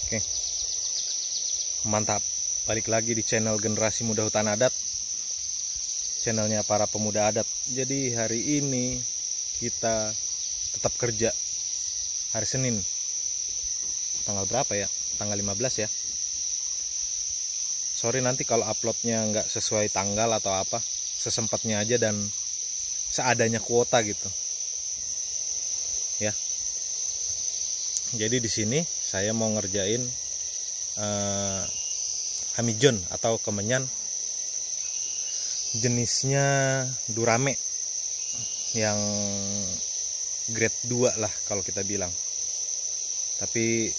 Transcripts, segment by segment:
Oke, mantap. Balik lagi di channel Generasi Muda Hutan Adat, channelnya para pemuda adat. Jadi hari ini kita tetap kerja. Hari Senin, tanggal berapa ya? Tanggal 15 ya. Sorry nanti kalau uploadnya nggak sesuai tanggal atau apa, sesempatnya aja dan seadanya kuota gitu ya. Jadi di sini saya mau ngerjain hamijon atau kemenyan, jenisnya durame yang grade 2 lah kalau kita bilang. Tapi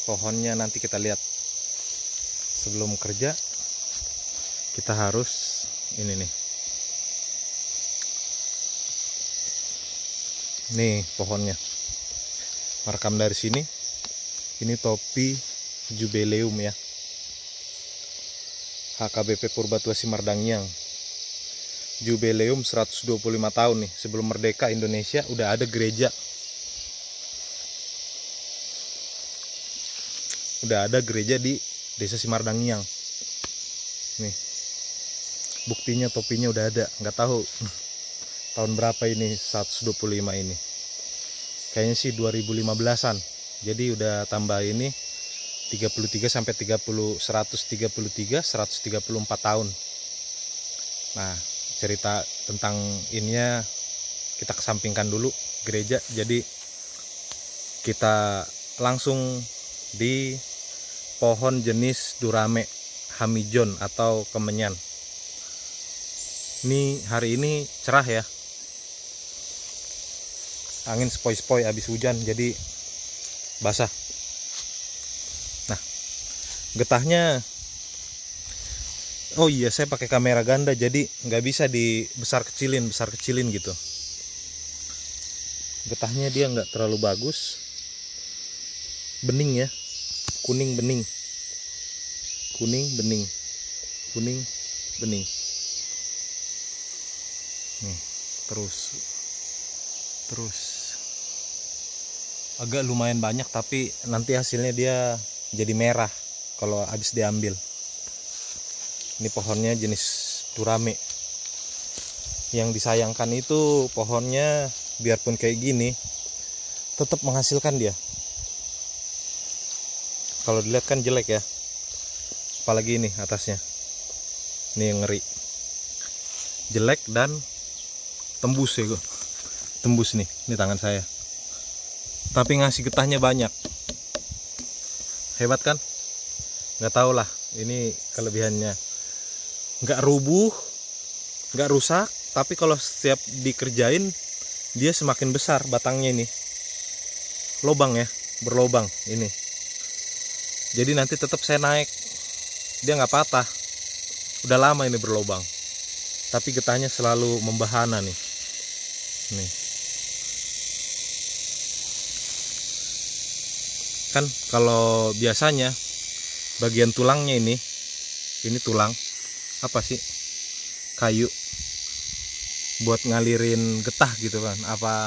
pohonnya nanti kita lihat. Sebelum kerja kita harus ini nih pohonnya, merekam dari sini. Ini topi Jubeleum ya, HKBP Purba Tua Simardangiang. Jubeleum 125 tahun nih, sebelum merdeka Indonesia udah ada gereja. Udah ada gereja di Desa Simardangiang. Nih, buktinya topinya udah ada. Nggak tahu tahun berapa ini 125 ini. Kayaknya sih 2015-an. Jadi udah tambah ini 33 sampai 134 tahun. Nah, cerita tentang ininya kita kesampingkan dulu gereja. Jadi kita langsung di pohon jenis durame hamijon atau kemenyan. Ini hari ini cerah ya, angin sepoi-sepoi habis hujan jadi basah. Nah, getahnya, oh iya saya pakai kamera ganda jadi nggak bisa besar kecilin gitu. Getahnya dia nggak terlalu bagus, bening ya, kuning bening. Nih, terus agak lumayan banyak, tapi nanti hasilnya dia jadi merah kalau habis diambil. Ini pohonnya jenis durame. Yang disayangkan itu pohonnya biarpun kayak gini tetap menghasilkan dia. Kalau dilihat kan jelek ya, apalagi ini atasnya, ini yang ngeri, jelek dan tembus ya, tembus nih, ini tangan saya. Tapi ngasih getahnya banyak, hebat kan? Nggak tahu lah, ini kelebihannya. Nggak rubuh, nggak rusak, tapi kalau setiap dikerjain dia semakin besar batangnya ini, lobang ya, berlobang ini. Jadi nanti tetap saya naik, dia nggak patah. Udah lama ini berlobang, tapi getahnya selalu membahana nih. Nih, kan kalau biasanya bagian tulangnya ini tulang apa sih? Kayu buat ngalirin getah gitu kan? Apa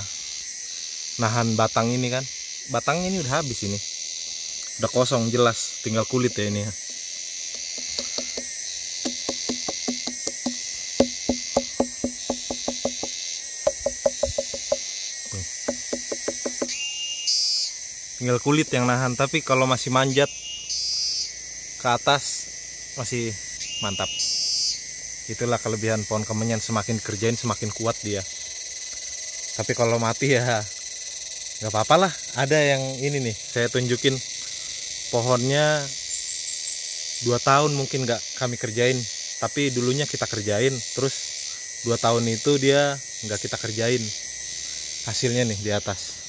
nahan batang ini kan? Batangnya ini udah habis ini. Udah kosong jelas, tinggal kulit ya ini ya. Tinggal kulit yang nahan, tapi kalau masih manjat ke atas masih mantap. Itulah kelebihan pohon kemenyan, semakin kerjain semakin kuat dia. Tapi kalau mati ya nggak apa-apa lah. Ada yang ini nih, saya tunjukin pohonnya 2 tahun mungkin nggak kami kerjain, tapi dulunya kita kerjain, terus 2 tahun itu dia nggak kita kerjain. Hasilnya nih di atas,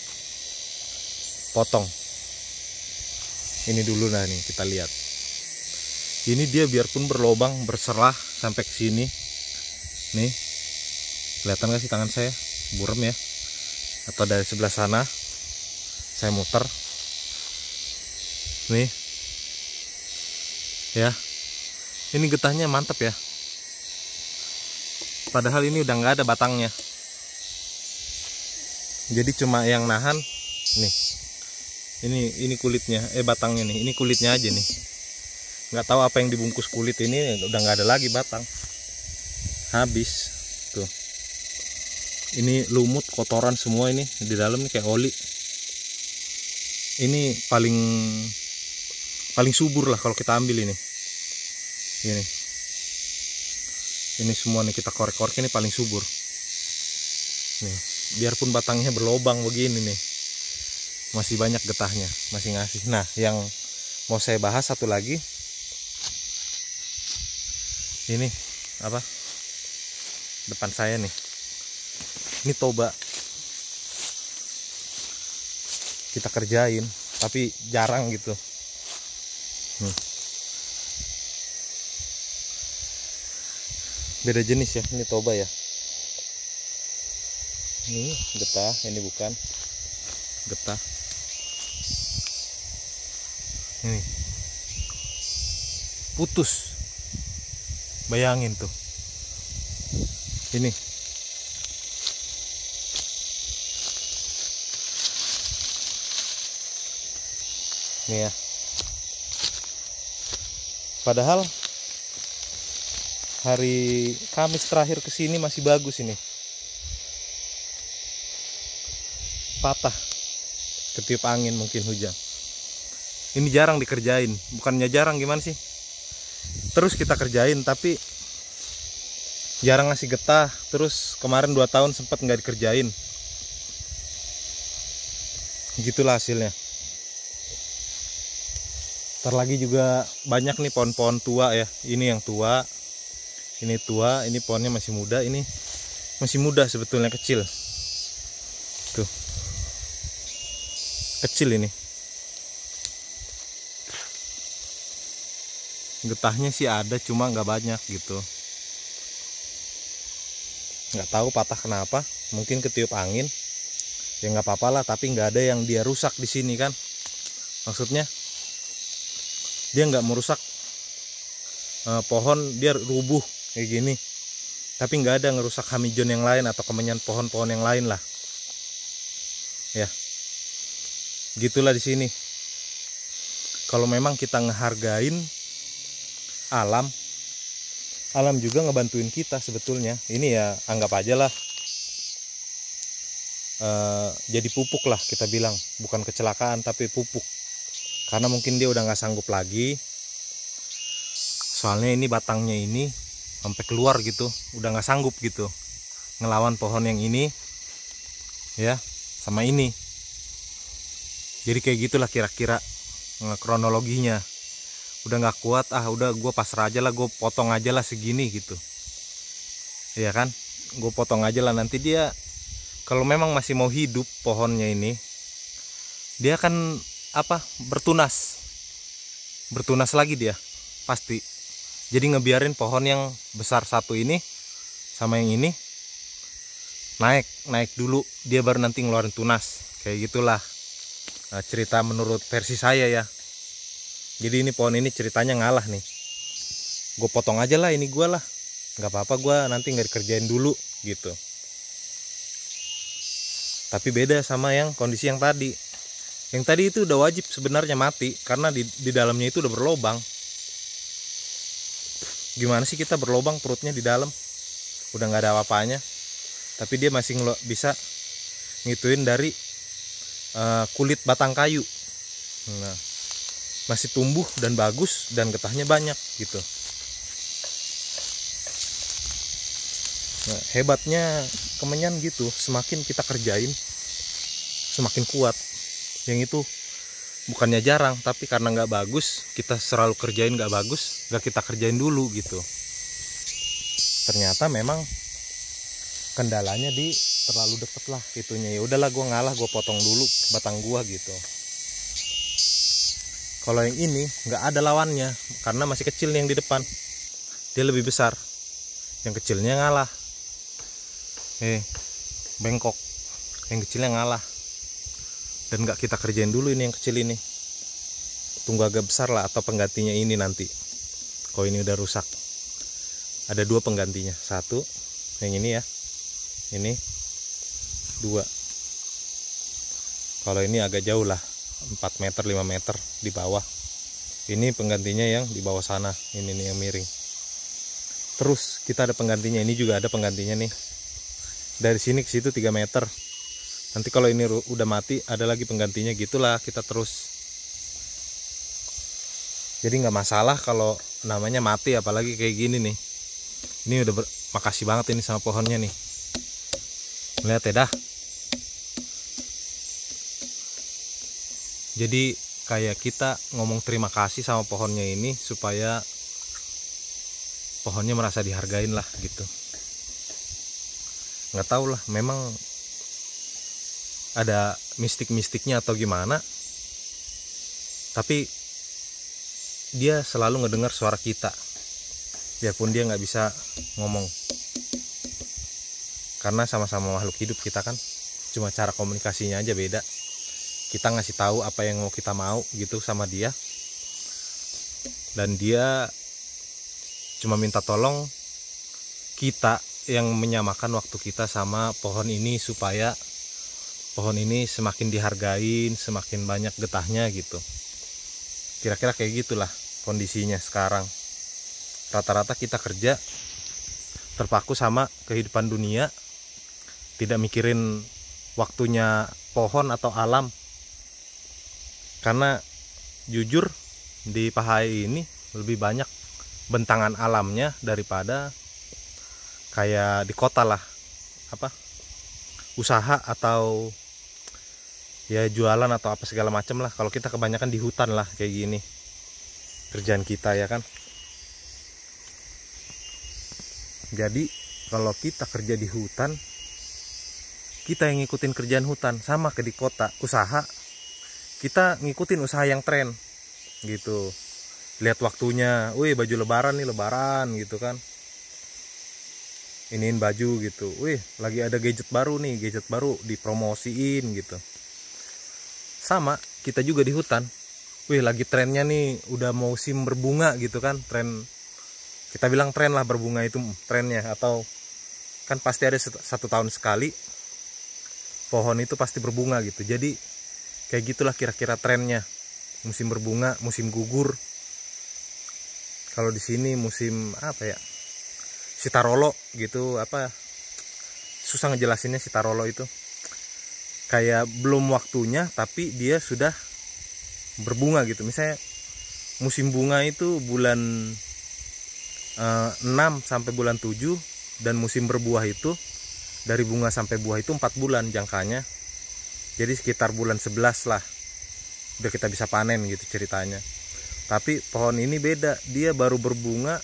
potong ini dulu. Nah nih kita lihat, ini dia biarpun berlobang berserah sampai ke sini nih, kelihatan gak sih tangan saya burem ya, atau dari sebelah sana saya muter nih ya. Ini getahnya mantap ya, padahal ini udah nggak ada batangnya. Jadi cuma yang nahan nih, Ini kulitnya, batangnya nih. Ini kulitnya aja nih. Nggak tahu apa yang dibungkus kulit ini, udah nggak ada lagi batang. Habis. Tuh. Ini lumut, kotoran semua ini di dalam kayak oli. Ini paling subur lah kalau kita ambil ini. Ini semua nih kita korek-korek, ini paling subur. Nih, biarpun batangnya berlobang begini nih, masih banyak getahnya, masih ngasih. Nah, yang mau saya bahas satu lagi, ini apa? Depan saya nih, ini toba. Kita kerjain, tapi jarang gitu. Beda jenis ya, ini toba ya. Ini getah, ini bukan getah. Ini putus, bayangin tuh. Ini ya, padahal hari Kamis terakhir kesini masih bagus ini. Patah, ketiup angin mungkin hujan. Ini jarang dikerjain, bukannya jarang gimana sih? Terus kita kerjain tapi jarang ngasih getah. Terus kemarin 2 tahun sempat nggak dikerjain. Gitulah hasilnya. Ntar lagi juga banyak nih pohon-pohon tua ya. Ini yang tua, ini tua, ini pohonnya masih muda, ini masih muda sebetulnya, kecil. Tuh. Kecil ini. Getahnya sih ada, cuma nggak banyak gitu. Nggak tahu patah kenapa, mungkin ketiup angin. Ya nggak apa-apa lah, tapi nggak ada yang dia rusak di sini kan. Maksudnya dia nggak merusak pohon, dia rubuh kayak gini. Tapi nggak ada ngerusak hamijon yang lain atau kemenyan pohon-pohon yang lain lah. Ya. Gitulah di sini. Kalau memang kita ngehargain alam, alam juga ngebantuin kita sebetulnya. Ini ya anggap aja lah jadi pupuk lah kita bilang, bukan kecelakaan tapi pupuk. Karena mungkin dia udah nggak sanggup lagi. Soalnya ini batangnya ini sampai keluar gitu, udah nggak sanggup gitu ngelawan pohon yang ini, ya, sama ini. Jadi kayak gitulah kira-kira kronologinya. Udah nggak kuat, udah gue pasrah aja lah, gue potong aja lah segini gitu. Iya kan, gue potong aja lah. Nanti dia kalau memang masih mau hidup pohonnya ini, dia akan bertunas lagi dia pasti. Jadi ngebiarin pohon yang besar satu ini sama yang ini naik dulu, dia baru nanti ngeluarin tunas. Kayak gitulah cerita menurut versi saya ya. Jadi ini pohon ini ceritanya ngalah nih. Gue potong aja lah, ini gue lah, nggak apa-apa, gue nanti nggak dikerjain dulu gitu. Tapi beda sama yang kondisi yang tadi. Yang tadi itu udah wajib sebenarnya mati karena di dalamnya itu udah berlobang. Gimana sih kita berlobang perutnya di dalam, udah nggak ada apa-apanya, tapi dia masih bisa ngituin dari kulit batang kayu. Nah, masih tumbuh dan bagus dan getahnya banyak gitu. Nah, hebatnya kemenyan gitu, semakin kita kerjain semakin kuat. Yang itu bukannya jarang, tapi karena nggak bagus, kita selalu kerjain nggak bagus, nggak kita kerjain dulu gitu. Ternyata memang kendalanya di terlalu deket lah itunya. Ya udahlah, gue ngalah, gue potong dulu batang gua gitu. Kalau yang ini nggak ada lawannya karena masih kecil nih yang di depan, dia lebih besar. Yang kecilnya ngalah, bengkok. Yang kecilnya ngalah dan nggak kita kerjain dulu ini yang kecil ini. Tunggu agak besar lah atau penggantinya ini nanti. Kalau ini udah rusak, ada 2 penggantinya. 1 yang ini ya, ini 2. Kalau ini agak jauh lah, 4 meter 5 meter di bawah. Ini penggantinya yang di bawah sana, ini nih yang miring. Terus kita ada penggantinya, ini juga ada penggantinya nih. Dari sini ke situ 3 meter. Nanti kalau ini udah mati ada lagi penggantinya, gitulah kita terus. Jadi nggak masalah kalau namanya mati, apalagi kayak gini nih. Ini udah makasih banget ini sama pohonnya nih. Lihat ya dah. Jadi kayak kita ngomong terima kasih sama pohonnya ini supaya pohonnya merasa dihargain lah gitu. Nggak tahu lah, memang ada mistik-mistiknya atau gimana. Tapi dia selalu ngedengar suara kita, biarpun dia nggak bisa ngomong. Karena sama-sama makhluk hidup kita kan, cuma cara komunikasinya aja beda. Kita ngasih tahu apa yang mau kita mau gitu sama dia, dan dia cuma minta tolong kita yang menyamakan waktu kita sama pohon ini supaya pohon ini semakin dihargain, semakin banyak getahnya gitu. Kira-kira kayak gitulah kondisinya sekarang. Rata-rata kita kerja terpaku sama kehidupan dunia, tidak mikirin waktunya pohon atau alam. Karena jujur di Pahai ini lebih banyak bentangan alamnya daripada kayak di kota lah, apa usaha atau ya jualan atau apa segala macam lah. Kalau kita kebanyakan di hutan lah kayak gini kerjaan kita ya kan. Jadi kalau kita kerja di hutan, kita yang ngikutin kerjaan hutan. Sama ke di kota usaha, kita ngikutin usaha yang tren gitu. Lihat waktunya, wih baju lebaran nih, lebaran gitu kan, iniin baju gitu. Wih lagi ada gadget baru nih, gadget baru dipromosiin gitu. Sama kita juga di hutan, wih lagi trennya nih, udah musim berbunga gitu kan. Tren, kita bilang tren lah, berbunga itu trennya. Atau kan pasti ada 1 tahun sekali pohon itu pasti berbunga gitu. Jadi kayak gitulah kira-kira trennya, musim berbunga, musim gugur. Kalau di sini musim apa ya, Sitarolo gitu, apa susah ngejelasinnya. Sitarolo itu kayak belum waktunya tapi dia sudah berbunga gitu. Misalnya musim bunga itu bulan 6 sampai bulan 7, dan musim berbuah itu dari bunga sampai buah itu 4 bulan jangkanya. Jadi sekitar bulan 11 lah udah kita bisa panen gitu ceritanya. Tapi pohon ini beda, dia baru berbunga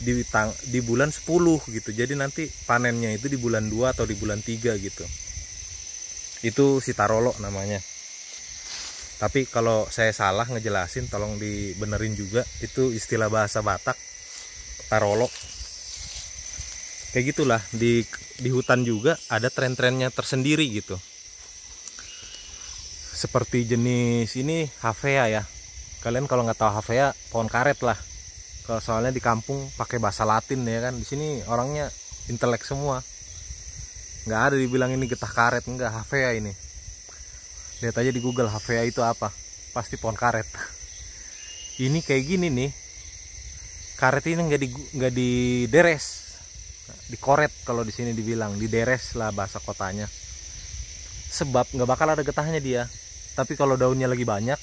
di bulan 10 gitu. Jadi nanti panennya itu di bulan 2 atau di bulan 3 gitu. Itu Sitarolo namanya. Tapi kalau saya salah ngejelasin tolong dibenerin juga. Itu istilah bahasa Batak, Tarolo. Kayak gitulah, di hutan juga ada tren-trennya tersendiri gitu. Seperti jenis ini Havea ya. Kalian kalau nggak tahu Havea, pohon karet lah. Kalau soalnya di kampung pakai bahasa Latin ya kan. Di sini orangnya intelek semua. Nggak ada dibilang ini getah karet, enggak, Havea ini. Lihat aja di Google Havea itu apa, pasti pohon karet. Ini kayak gini nih. Karet ini nggak dideres, dikoret kalau di sini dibilang, dideres lah bahasa kotanya. Sebab nggak bakal ada getahnya dia. Tapi kalau daunnya lagi banyak,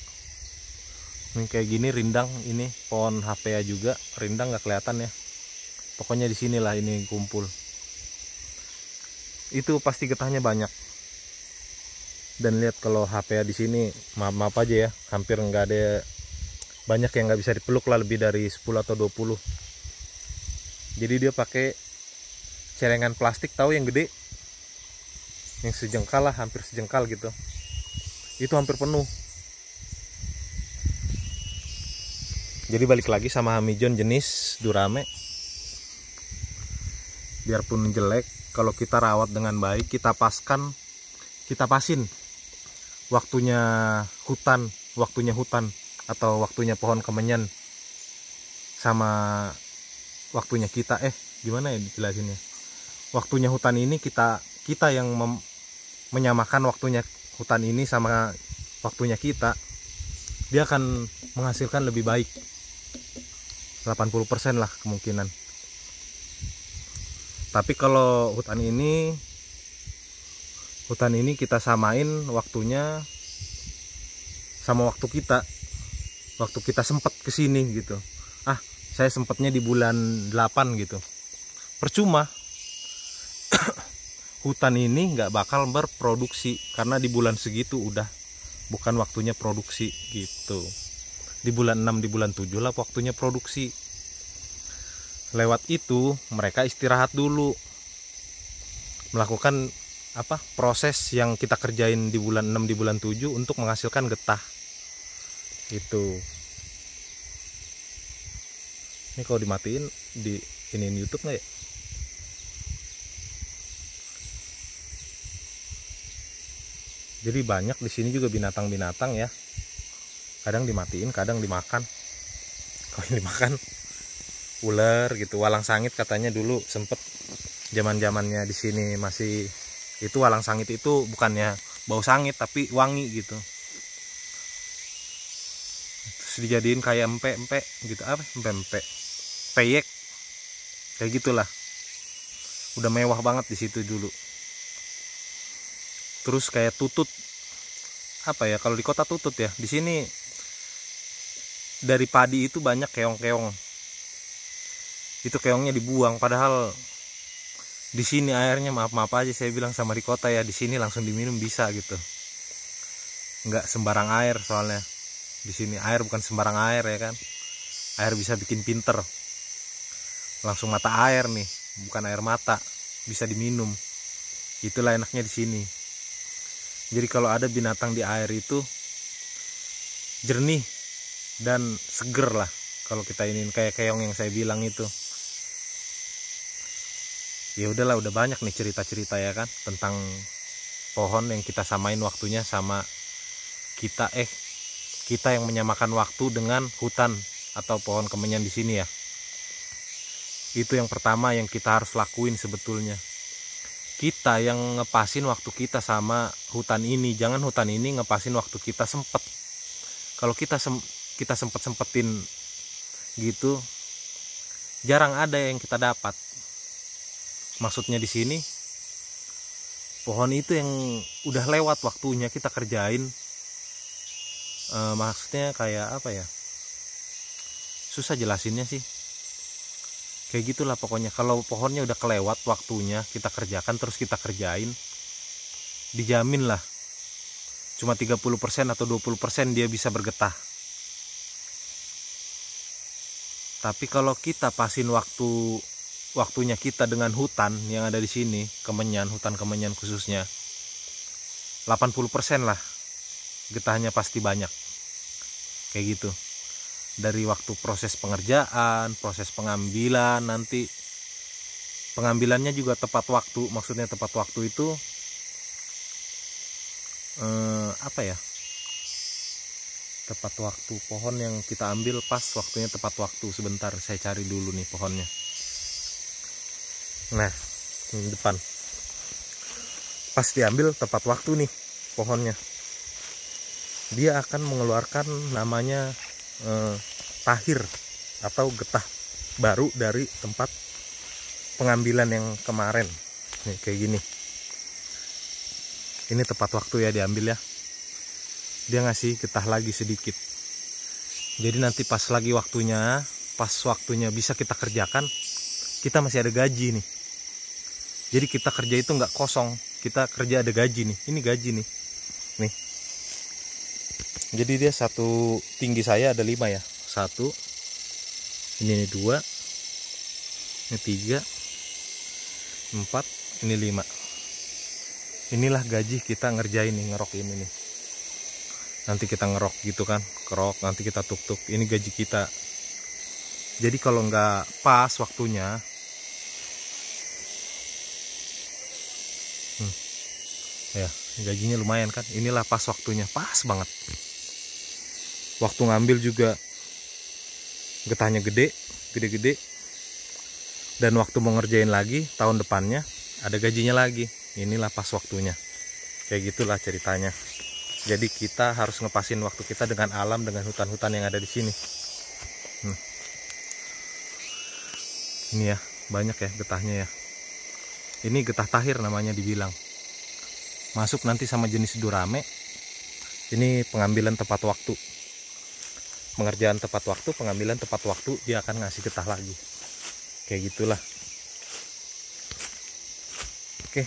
ini kayak gini rindang, ini pohon Havea juga, rindang nggak kelihatan ya. Pokoknya di sinilah ini kumpul. Itu pasti getahnya banyak. Dan lihat kalau Havea di sini, maaf aja ya, hampir nggak ada, banyak yang nggak bisa dipeluk lah, lebih dari 10 atau 20. Jadi dia pakai celengan plastik, tahu yang gede, yang sejengkal lah, hampir sejengkal gitu. Itu hampir penuh. Jadi balik lagi sama hamijon jenis Durame. Biarpun jelek, kalau kita rawat dengan baik, kita pasin waktunya hutan atau waktunya pohon kemenyan sama waktunya kita, gimana ya dijelasinnya, waktunya hutan ini kita yang menyamakan waktunya hutan ini sama waktunya kita, dia akan menghasilkan lebih baik. 80% lah kemungkinan. Tapi kalau hutan ini kita samain waktunya sama waktu kita sempat kesini gitu. Saya sempatnya di bulan 8 gitu. Percuma. Hutan ini nggak bakal berproduksi karena di bulan segitu udah bukan waktunya produksi gitu. Di bulan 6, di bulan 7 lah waktunya produksi. Lewat itu mereka istirahat dulu, melakukan proses yang kita kerjain di bulan 6, di bulan 7 untuk menghasilkan getah gitu. Ini kalau dimatiin di ini YouTube nggak ya? Jadi banyak di sini juga binatang-binatang ya. Kadang dimatiin, kadang dimakan. Kalau yang dimakan ular gitu, walang sangit katanya dulu sempet zaman-zamannya di sini masih itu. Walang sangit itu bukannya bau sangit tapi wangi gitu. Terus dijadiin kayak empek-empek gitu, empek-empek, peyek, kayak gitulah. Udah mewah banget di situ dulu. Terus kayak tutut, kalau di kota tutut ya, di sini dari padi itu banyak keong-keong. Itu keongnya dibuang, padahal di sini airnya maaf aja saya bilang sama di kota ya, di sini langsung diminum bisa gitu. Nggak sembarang air soalnya. Di sini air bukan sembarang air ya kan. Air bisa bikin pinter. Langsung mata air nih, bukan air mata, bisa diminum. Itulah enaknya di sini. Jadi kalau ada binatang di air itu jernih dan seger lah. Kalau kita ini kayak keong yang saya bilang itu. Ya udahlah, udah banyak nih cerita-cerita ya kan tentang pohon yang kita samain waktunya sama kita yang menyamakan waktu dengan hutan atau pohon kemenyan di sini ya. Itu yang pertama yang kita harus lakuin sebetulnya. Kita yang ngepasin waktu kita sama hutan ini, jangan hutan ini ngepasin waktu kita sempet. Kalau kita sempet-sempetin gitu, jarang ada yang kita dapat. Maksudnya di sini, pohon itu yang udah lewat waktunya kita kerjain. Maksudnya kayak susah jelasinnya sih. Kayak gitulah pokoknya. Kalau pohonnya udah kelewat waktunya kita kerjakan, terus kita kerjain, dijamin lah cuma 30% atau 20% dia bisa bergetah. Tapi kalau kita pasin waktunya kita dengan hutan yang ada di sini, kemenyan, hutan kemenyan khususnya, 80% lah getahnya pasti banyak. Kayak gitu. Dari waktu proses pengerjaan, proses pengambilan, nanti pengambilannya juga tepat waktu. Maksudnya tepat waktu itu tepat waktu pohon yang kita ambil pas waktunya tepat waktu. Sebentar saya cari dulu nih pohonnya. Nah, ini depan. Pas diambil tepat waktu nih pohonnya. Dia akan mengeluarkan namanya tahir atau getah baru dari tempat pengambilan yang kemarin. Nih kayak gini. Ini tepat waktu ya diambil ya. Dia ngasih getah lagi sedikit. Jadi nanti pas waktunya bisa kita kerjakan, kita masih ada gaji nih. Jadi kita kerja itu nggak kosong, kita kerja ada gaji nih. Ini gaji nih. Nih. Jadi dia satu, tinggi saya ada 5 ya. 1, ini 2, ini 3, 4, ini 5. Inilah gaji kita ngerjain nih, ngerok ini nih. Nanti kita ngerok gitu kan, kerok, nanti kita tuk-tuk. Ini gaji kita. Jadi kalau nggak pas waktunya, ya gajinya lumayan kan. Inilah pas waktunya, pas banget. Waktu ngambil juga getahnya gede-gede, dan waktu mau ngerjain lagi tahun depannya ada gajinya lagi. Inilah pas waktunya. Kayak gitulah ceritanya. Jadi kita harus ngepasin waktu kita dengan alam, dengan hutan-hutan yang ada di sini. Ini ya, banyak ya getahnya ya. Ini getah tahir namanya dibilang. Masuk nanti sama jenis durame. Ini pengambilan tepat waktu. Pengerjaan tepat waktu, pengambilan tepat waktu, dia akan ngasih getah lagi. Kayak gitulah. Oke,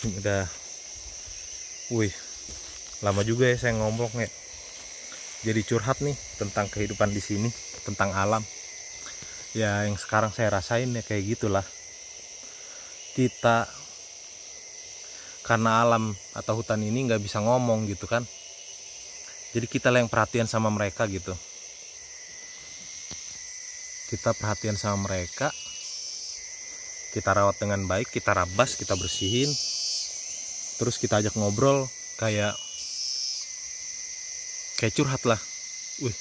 ini udah, wih, lama juga ya saya ngomong ya. Jadi curhat nih tentang kehidupan di sini, tentang alam. Ya yang sekarang saya rasain ya kayak gitulah. Kita karena alam atau hutan ini nggak bisa ngomong gitu kan. Jadi kita lah yang perhatian sama mereka gitu. Kita perhatian sama mereka. Kita rawat dengan baik, kita rabas, kita bersihin. Terus kita ajak ngobrol kayak curhat lah. Wih,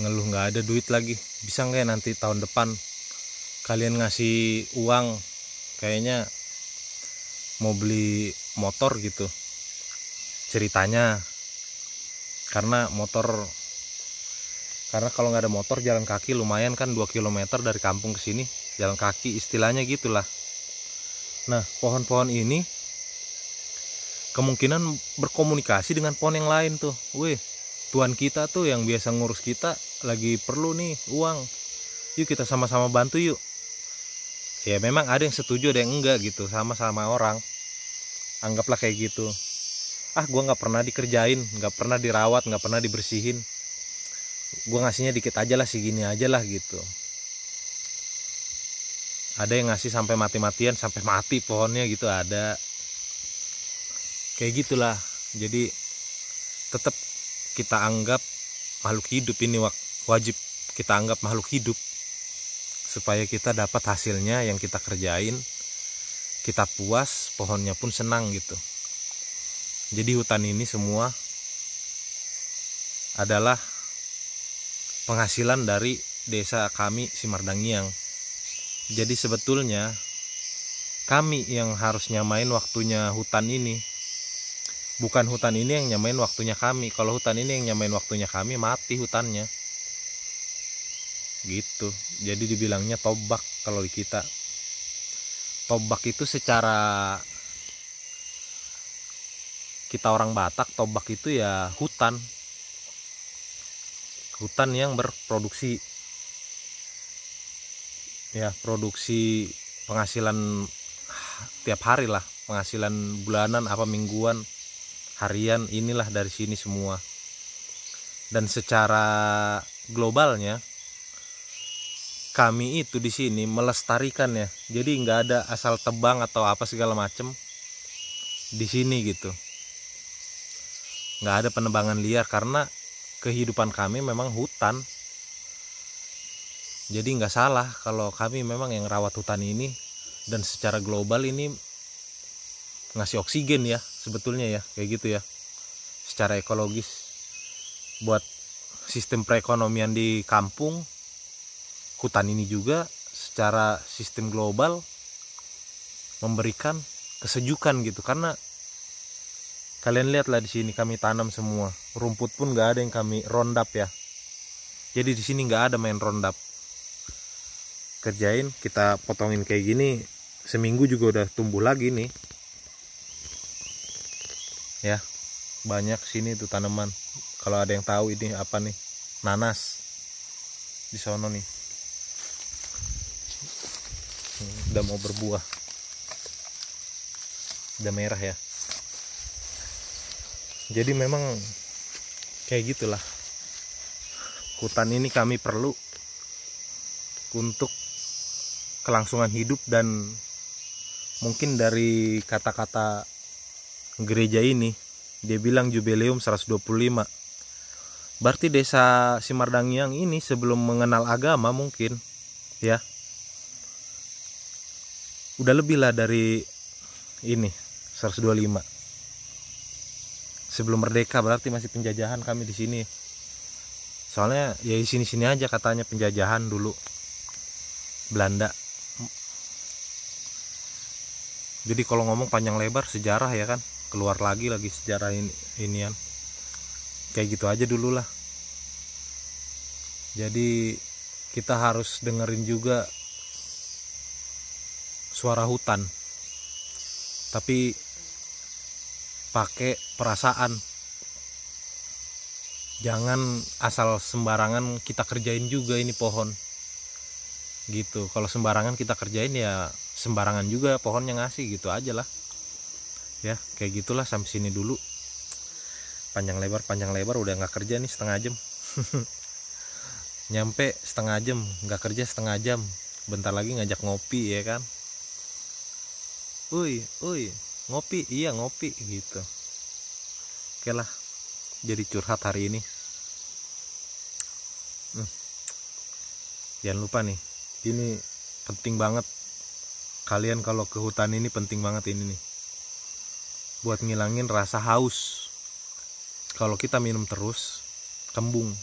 ngeluh nggak ada duit lagi. Bisa nggak ya nanti tahun depan kalian ngasih uang, kayaknya mau beli motor gitu ceritanya. Karena kalau nggak ada motor jalan kaki lumayan kan, 2 km dari kampung ke sini jalan kaki, istilahnya gitulah. Nah, pohon-pohon ini kemungkinan berkomunikasi dengan pohon yang lain tuh. Wih, Tuhan kita tuh yang biasa ngurus kita lagi perlu nih uang. Yuk kita sama-sama bantu yuk. Ya memang ada yang setuju, ada yang enggak gitu, sama-sama orang. Anggaplah kayak gitu. Gua nggak pernah dikerjain, nggak pernah dirawat, nggak pernah dibersihin. Gua ngasihnya dikit aja lah, segini aja lah gitu. Ada yang ngasih sampai mati-matian, sampai mati pohonnya gitu ada. Kayak gitulah. Jadi tetap kita anggap makhluk hidup ini, wajib kita anggap makhluk hidup. Supaya kita dapat hasilnya yang kita kerjain, kita puas, pohonnya pun senang gitu. Jadi hutan ini semua adalah penghasilan dari desa kami Simardangiang. Jadi sebetulnya kami yang harus nyamain waktunya hutan ini. Bukan hutan ini yang nyamain waktunya kami. Kalau hutan ini yang nyamain waktunya kami, mati hutannya. Gitu. Jadi dibilangnya tobak kalau di kita. Tobak itu secara kita orang Batak, tobak itu ya hutan. Hutan yang berproduksi. Ya, produksi penghasilan tiap hari lah, penghasilan bulanan apa mingguan, harian, inilah dari sini semua. Dan secara globalnya kami itu di sini melestarikan ya. Jadi nggak ada asal tebang atau apa segala macem di sini gitu. Nggak ada penebangan liar karena kehidupan kami memang hutan. Jadi nggak salah kalau kami memang yang rawat hutan ini. Dan secara global ini ngasih oksigen ya sebetulnya ya, kayak gitu ya. Secara ekologis buat sistem perekonomian di kampung, hutan ini juga secara sistem global memberikan kesejukan gitu. Karena kalian lihatlah di sini kami tanam semua, rumput pun nggak ada yang kami rondap ya. Jadi di sini nggak ada main rondap. Kerjain, kita potongin kayak gini, seminggu juga udah tumbuh lagi nih. Ya, banyak sini tuh tanaman. Kalau ada yang tahu ini apa nih, nanas di sono nih, udah mau berbuah, udah merah ya. Jadi memang kayak gitulah, hutan ini kami perlu untuk kelangsungan hidup. Dan mungkin dari kata-kata gereja ini, dia bilang jubileum 125. Berarti desa Simardangiang ini sebelum mengenal agama mungkin ya, udah lebih lah dari ini 125. Sebelum merdeka berarti masih penjajahan kami di sini. Soalnya ya di sini-sini aja katanya penjajahan dulu Belanda. Jadi kalau ngomong panjang lebar sejarah ya kan, keluar lagi sejarah inian. Kayak gitu aja dulu lah. Jadi kita harus dengerin juga suara hutan, tapi pakai perasaan. Jangan asal sembarangan kita kerjain juga ini pohon gitu. Kalau sembarangan kita kerjain ya sembarangan juga pohonnya ngasih, gitu aja lah ya. Kayak gitulah, sampai sini dulu. Panjang lebar udah nggak kerja nih setengah jam. Nyampe setengah jam, nggak kerja setengah jam, bentar lagi ngajak ngopi ya kan. Uy ngopi, iya ngopi gitu. Oke lah, jadi curhat hari ini. Jangan lupa nih, ini penting banget. Kalian kalau ke hutan ini penting banget ini nih, buat ngilangin rasa haus. Kalau kita minum terus, kembung,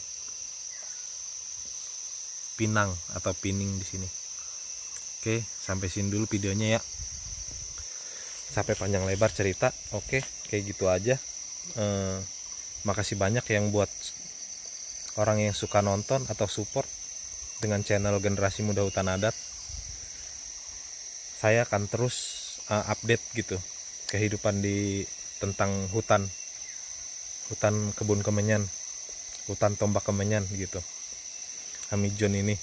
pinang atau pining di sini. Oke, sampai sini dulu videonya ya. Sampai panjang lebar cerita. Oke, kayak gitu aja. Makasih banyak yang buat orang yang suka nonton atau support dengan channel Generasi Muda Hutan Adat. Saya akan terus update gitu kehidupan tentang hutan kebun kemenyan, hutan tombak kemenyan gitu, Amijon ini,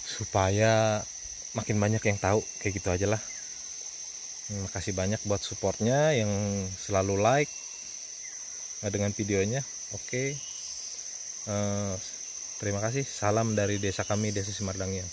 supaya makin banyak yang tahu. Kayak gitu aja lah. Makasih banyak buat supportnya yang selalu like dengan videonya. Oke, terima kasih. Salam dari desa kami, Desa Simardangian.